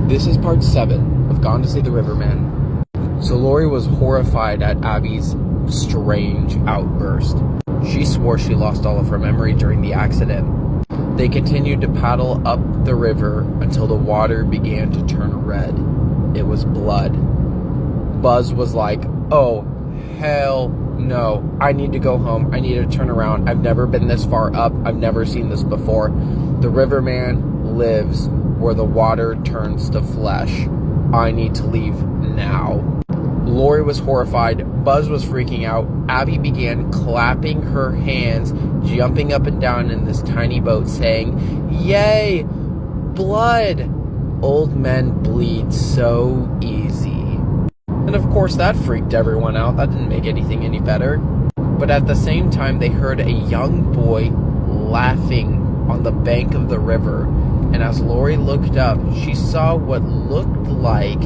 This is part 7 of Gone to See the Riverman. So Lori was horrified at Abby's strange outburst. She swore she lost all of her memory during the accident. They continued to paddle up the river until the water began to turn red. It was blood. Buzz was like, "Oh, hell no. I need to go home. I need to turn around. I've never been this far up. I've never seen this before. The Riverman lives where the water turns to flesh. I need to leave now." Lori was horrified. Buzz was freaking out. Abby began clapping her hands, jumping up and down in this tiny boat, saying, "Yay! Blood! Old men bleed so easy." And of course that freaked everyone out. That didn't make anything any better. But at the same time, they heard a young boy laughing on the bank of the river. And as Lori looked up, she saw what looked like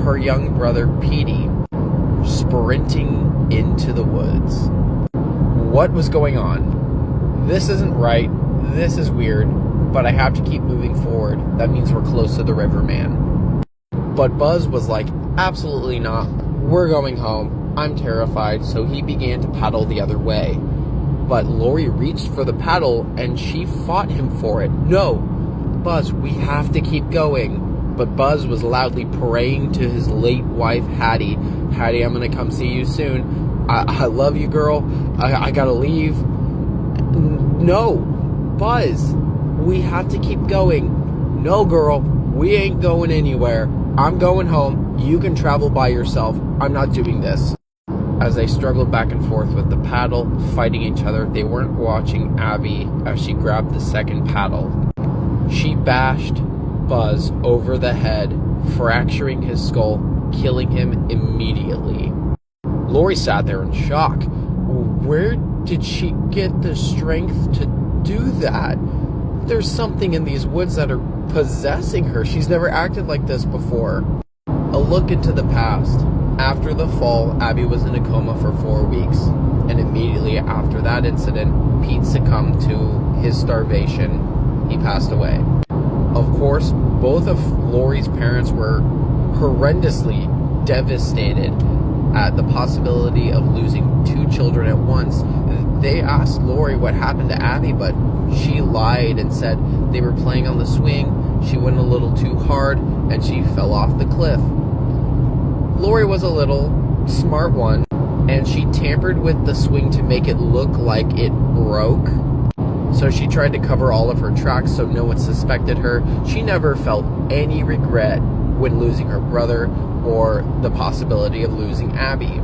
her young brother Petey sprinting into the woods. What was going on? This isn't right. This is weird. But I have to keep moving forward. That means we're close to the Riverman. But Buzz was like, "Absolutely not. We're going home. I'm terrified." So he began to paddle the other way. But Lori reached for the paddle and she fought him for it. "No, Buzz, we have to keep going." But Buzz was loudly praying to his late wife, Hattie. "Hattie, I'm going to come see you soon. I love you, girl. I got to leave." "No, Buzz, we have to keep going." "No, girl, we ain't going anywhere. I'm going home. You can travel by yourself. I'm not doing this." As they struggled back and forth with the paddle, fighting each other, they weren't watching Abby as she grabbed the second paddle. She bashed Buzz over the head, fracturing his skull, killing him immediately. Lori sat there in shock. Where did she get the strength to do that? There's something in these woods that are possessing her. She's never acted like this before. A look into the past. After the fall, Abby was in a coma for 4 weeks. And immediately after that incident, Pete succumbed to his starvation. He passed away. Of course, both of Lori's parents were horrendously devastated at the possibility of losing 2 children at once. They asked Lori what happened to Abby, but she lied and said they were playing on the swing, she went a little too hard, and she fell off the cliff. Lori was a little smart one, and she tampered with the swing to make it look like it broke. So she tried to cover all of her tracks so no one suspected her. She never felt any regret when losing her brother or the possibility of losing Abby.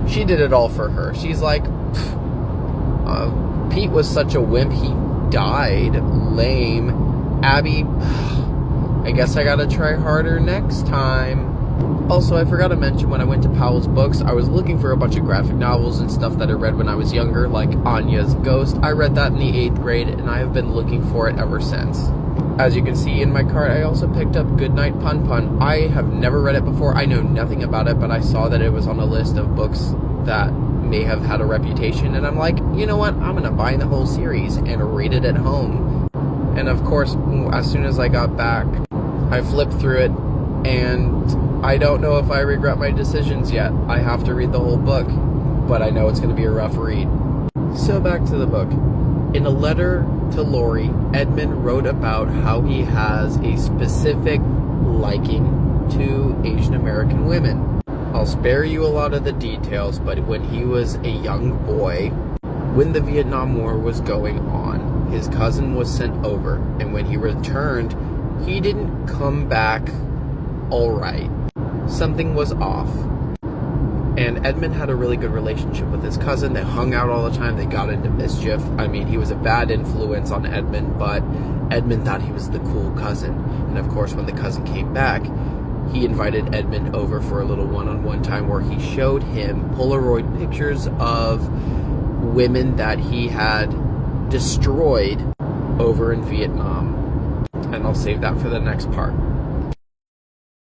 She did it all for her. She's like, Pete was such a wimp, he died. Lame. Abby, I guess I gotta try harder next time. Also, I forgot to mention, when I went to Powell's Books, I was looking for a bunch of graphic novels and stuff that I read when I was younger, like Anya's Ghost. I read that in the 8th grade, and I have been looking for it ever since. As you can see in my cart, I also picked up Goodnight Pun Pun. I have never read it before. I know nothing about it, but I saw that it was on a list of books that may have had a reputation, and I'm like, you know what? I'm going to buy the whole series and read it at home. And of course, as soon as I got back, I flipped through it, and I don't know if I regret my decisions yet. I have to read the whole book, but I know it's going to be a rough read. So back to the book. In a letter to Lori, Edmund wrote about how he has a specific liking to Asian American women. I'll spare you a lot of the details, but when he was a young boy, when the Vietnam War was going on, his cousin was sent over, and when he returned, he didn't come back all right. Something was off. And Edmund had a really good relationship with his cousin. They hung out all the time. They got into mischief. I mean, he was a bad influence on Edmund, but Edmund thought he was the cool cousin. And of course, when the cousin came back, he invited Edmund over for a little one-on-one time where he showed him Polaroid pictures of women that he had destroyed over in Vietnam. And I'll save that for the next part.